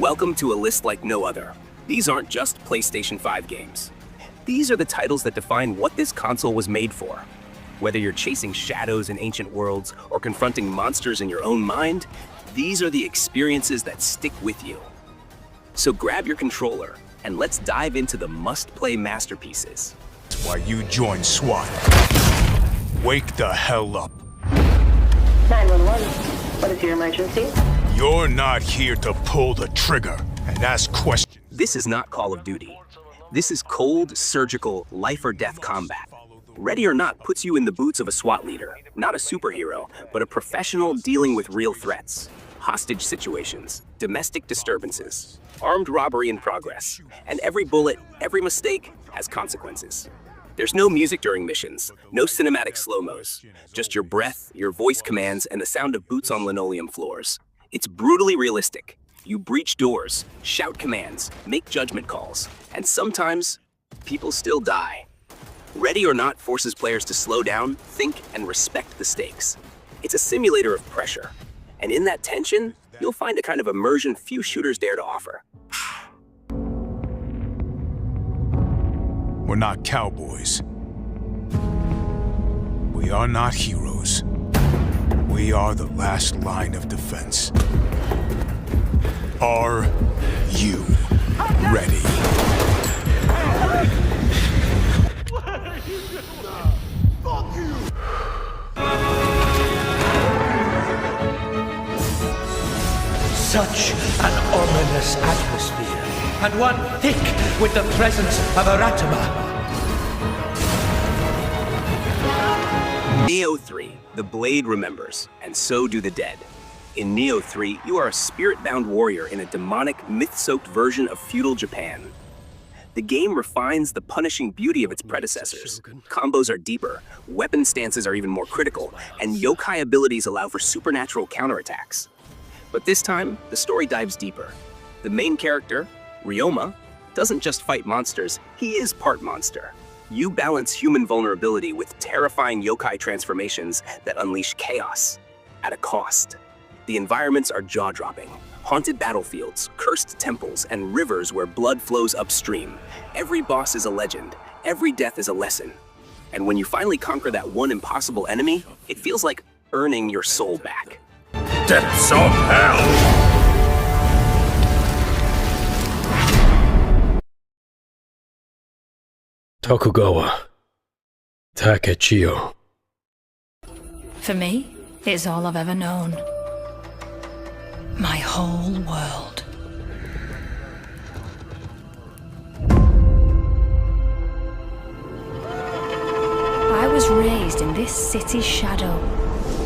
Welcome to a list like no other. These aren't just PlayStation 5 games. These are the titles that define what this console was made for. Whether you're chasing shadows in ancient worlds or confronting monsters in your own mind, these are the experiences that stick with you. So grab your controller and let's dive into the must-play masterpieces. That's why you joined SWAT. Wake the hell up. 911, what is your emergency? You're not here to pull the trigger and ask questions. This is not Call of Duty. This is cold, surgical, life or death combat. Ready or Not puts you in the boots of a SWAT leader, not a superhero, but a professional dealing with real threats, hostage situations, domestic disturbances, armed robbery in progress, and every bullet, every mistake has consequences. There's no music during missions, no cinematic slow-mos, just your breath, your voice commands, and the sound of boots on linoleum floors. It's brutally realistic. You breach doors, shout commands, make judgment calls, and sometimes people still die. Ready or Not forces players to slow down, think, and respect the stakes. It's a simulator of pressure, and in that tension, you'll find a kind of immersion few shooters dare to offer. We're not cowboys. We are not heroes. We are the last line of defense. Are you ready? Fuck you! Such an ominous atmosphere, and one thick with the presence of Eratama. Neo 3, the blade remembers, and so do the dead. In Neo 3, you are a spirit-bound warrior in a demonic, myth-soaked version of feudal Japan. The game refines the punishing beauty of its predecessors. Combos are deeper, weapon stances are even more critical, and yokai abilities allow for supernatural counterattacks. But this time, the story dives deeper. The main character, Ryoma, doesn't just fight monsters, he is part monster. You balance human vulnerability with terrifying yokai transformations that unleash chaos at a cost. The environments are jaw-dropping. Haunted battlefields, cursed temples, and rivers where blood flows upstream. Every boss is a legend. Every death is a lesson. And when you finally conquer that one impossible enemy, it feels like earning your soul back. Depths of hell! Tokugawa Takechio. For me, it's all I've ever known. My whole world. I was raised in this city's shadow.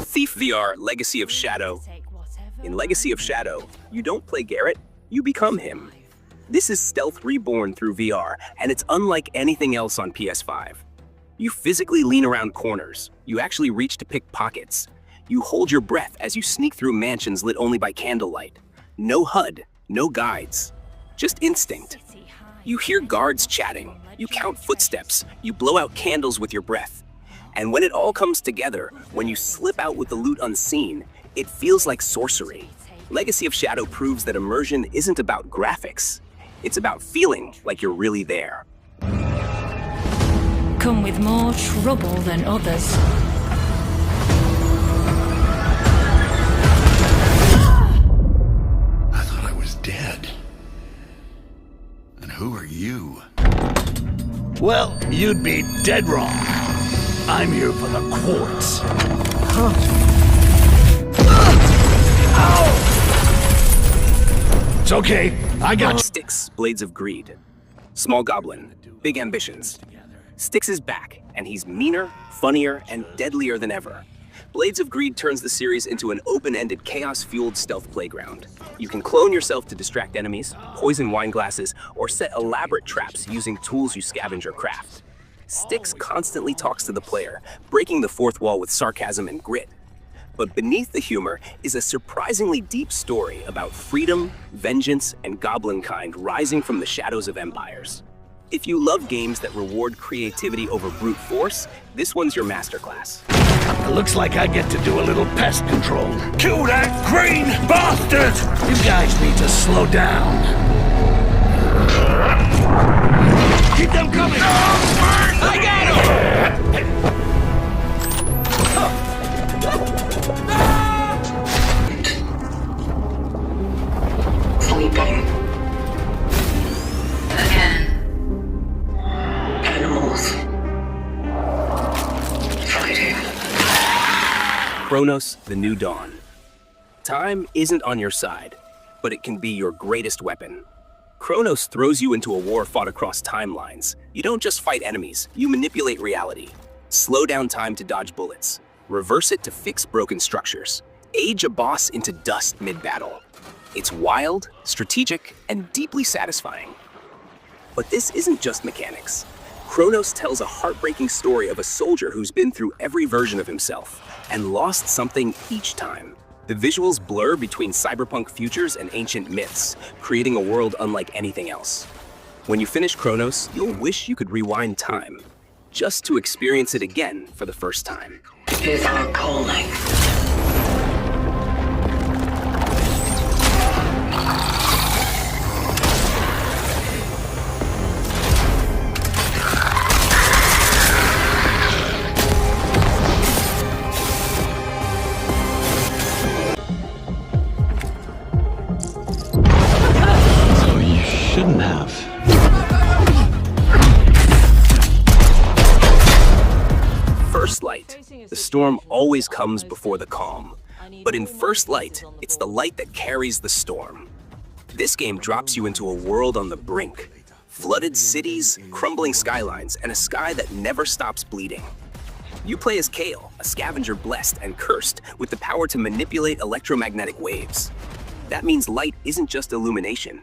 Thief VR Legacy of Shadow. In Legacy of Shadow, you don't play Garrett, you become him. This is Stealth reborn through VR, and it's unlike anything else on PS5. You physically lean around corners. You actually reach to pick pockets. You hold your breath as you sneak through mansions lit only by candlelight. No HUD, no guides, just instinct. You hear guards chatting, you count footsteps, you blow out candles with your breath. And when it all comes together, when you slip out with the loot unseen, it feels like sorcery. Legacy of Shadow proves that immersion isn't about graphics. It's about feeling like you're really there. Come with more trouble than others. Dead. And who are you? Well, you'd be dead wrong. I'm here for the quartz. Ow! It's okay, I got Styx, Blades of Greed. Small goblin, big ambitions. Styx is back, and he's meaner, funnier, and deadlier than ever. Blades of Greed turns the series into an open-ended, chaos-fueled stealth playground. You can clone yourself to distract enemies, poison wine glasses, or set elaborate traps using tools you scavenge or craft. Styx constantly talks to the player, breaking the fourth wall with sarcasm and grit. But beneath the humor is a surprisingly deep story about freedom, vengeance, and goblin kind rising from the shadows of empires. If you love games that reward creativity over brute force, this one's your masterclass. It looks like I get to do a little pest control. Kill that green bastard! You guys need to slow down. Keep them coming! I got him! Sleeping. Again. Animals. Fighting. Chronos, the New Dawn. Time isn't on your side, but it can be your greatest weapon. Chronos throws you into a war fought across timelines. You don't just fight enemies, you manipulate reality. Slow down time to dodge bullets. Reverse it to fix broken structures. Age a boss into dust mid-battle. It's wild, strategic, and deeply satisfying. But this isn't just mechanics. Chronos tells a heartbreaking story of a soldier who's been through every version of himself and lost something each time. The visuals blur between cyberpunk futures and ancient myths, creating a world unlike anything else. When you finish Chronos, you'll wish you could rewind time, just to experience it again for the first time. It is our calling. Shouldn't have. First Light. The storm always comes before the calm. But in First Light, it's the light that carries the storm. This game drops you into a world on the brink. Flooded cities, crumbling skylines, and a sky that never stops bleeding. You play as KHALIL, a scavenger blessed and cursed with the power to manipulate electromagnetic waves. That means light isn't just illumination.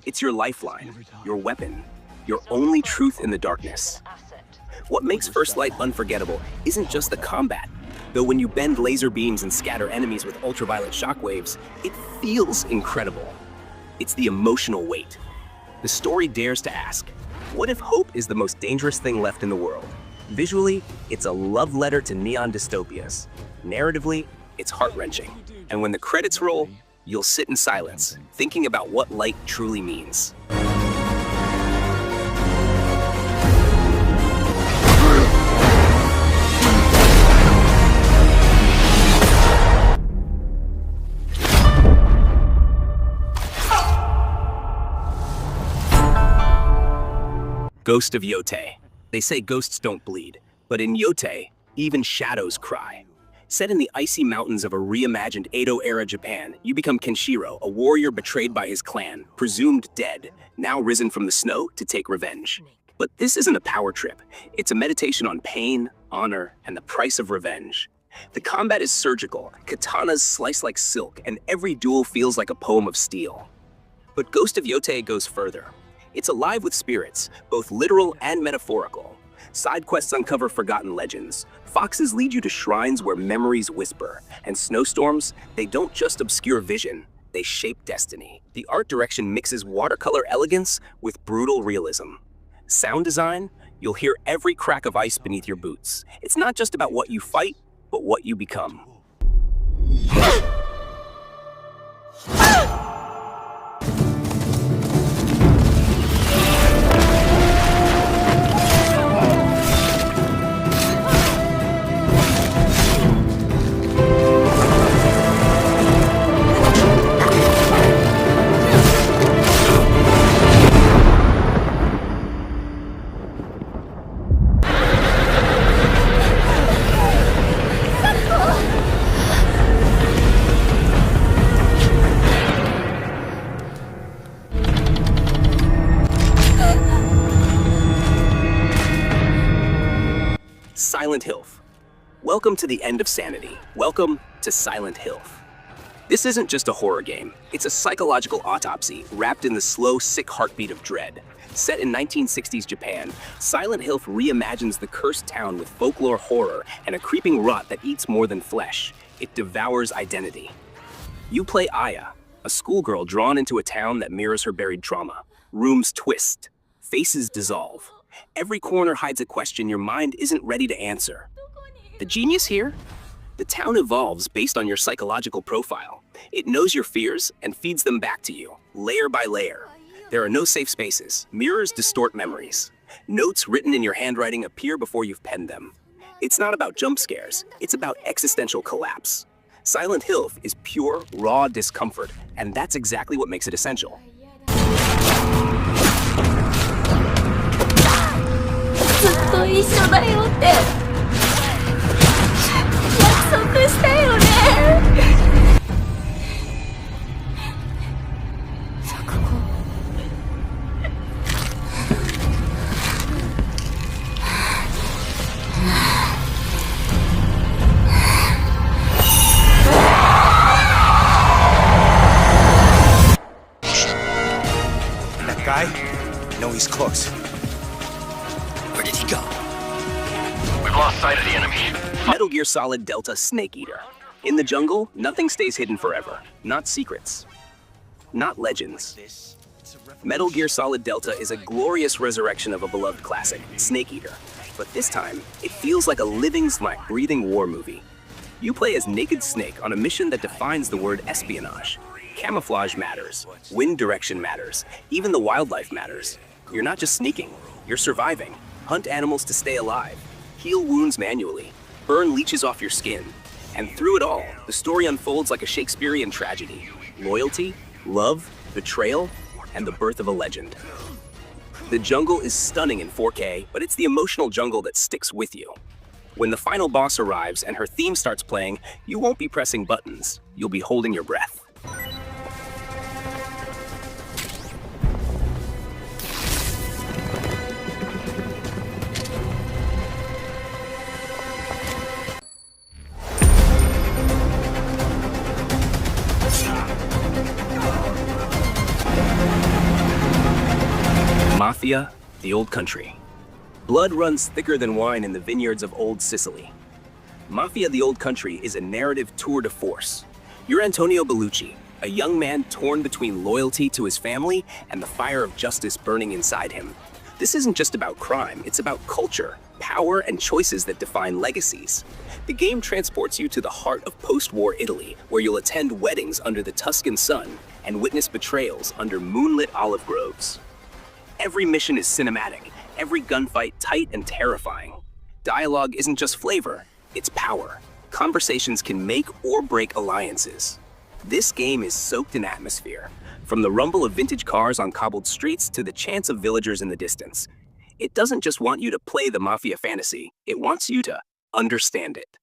It's your lifeline, your weapon, your only truth in the darkness. What makes First Light unforgettable isn't just the combat. Though when you bend laser beams and scatter enemies with ultraviolet shockwaves, it feels incredible. It's the emotional weight. The story dares to ask, what if hope is the most dangerous thing left in the world? Visually, it's a love letter to neon dystopias. Narratively, it's heart-wrenching. And when the credits roll, you'll sit in silence, thinking about what light truly means. Ghost of Yotei. They say ghosts don't bleed, but in Yotei, even shadows cry. Set in the icy mountains of a reimagined Edo-era Japan, you become Kenshiro, a warrior betrayed by his clan, presumed dead, now risen from the snow to take revenge. But this isn't a power trip. It's a meditation on pain, honor, and the price of revenge. The combat is surgical, katanas slice like silk, and every duel feels like a poem of steel. But Ghost of Yotei goes further. It's alive with spirits, both literal and metaphorical. Side quests uncover forgotten legends. Foxes lead you to shrines where memories whisper. And snowstorms, they don't just obscure vision, they shape destiny. The art direction mixes watercolor elegance with brutal realism. Sound design, you'll hear every crack of ice beneath your boots. It's not just about what you fight, but what you become. Silent Hill. Welcome to the end of sanity. Welcome to Silent Hill. This isn't just a horror game. It's a psychological autopsy wrapped in the slow, sick heartbeat of dread. Set in 1960s Japan, Silent Hill reimagines the cursed town with folklore horror and a creeping rot that eats more than flesh. It devours identity. You play Aya, a schoolgirl drawn into a town that mirrors her buried trauma. Rooms twist. faces dissolve. Every corner hides a question your mind isn't ready to answer. The genius here? The town evolves based on your psychological profile. It knows your fears and feeds them back to you, layer by layer. There are no safe spaces. Mirrors distort memories. Notes written in your handwriting appear before you've penned them. It's not about jump scares. It's about existential collapse. Silent Hill is pure, raw discomfort, and that's exactly what makes it essential. ずっと一緒だよって約束したよね。錯誤。That guy? No, he's close. Where did he go? We've lost sight of the enemy. Metal Gear Solid Delta Snake Eater. In the jungle, nothing stays hidden forever. Not secrets. Not legends. Metal Gear Solid Delta is a glorious resurrection of a beloved classic, Snake Eater. But this time, it feels like a living, breathing war movie. You play as Naked Snake on a mission that defines the word espionage. Camouflage matters. Wind direction matters. Even the wildlife matters. You're not just sneaking, you're surviving. Hunt animals to stay alive. Heal wounds manually. Burn leeches off your skin. And through it all, the story unfolds like a Shakespearean tragedy. Loyalty, love, betrayal, and the birth of a legend. The jungle is stunning in 4K, but it's the emotional jungle that sticks with you. When the final boss arrives and her theme starts playing, you won't be pressing buttons. You'll be holding your breath. Mafia, the Old Country. Blood runs thicker than wine in the vineyards of Old Sicily. Mafia, the Old Country is a narrative tour de force. You're Antonio Bellucci, a young man torn between loyalty to his family and the fire of justice burning inside him. This isn't just about crime, it's about culture, power, and choices that define legacies. The game transports you to the heart of post-war Italy, where you'll attend weddings under the Tuscan sun and witness betrayals under moonlit olive groves. Every mission is cinematic, every gunfight tight and terrifying. Dialogue isn't just flavor, it's power. Conversations can make or break alliances. This game is soaked in atmosphere, from the rumble of vintage cars on cobbled streets to the chants of villagers in the distance. It doesn't just want you to play the Mafia fantasy, it wants you to understand it.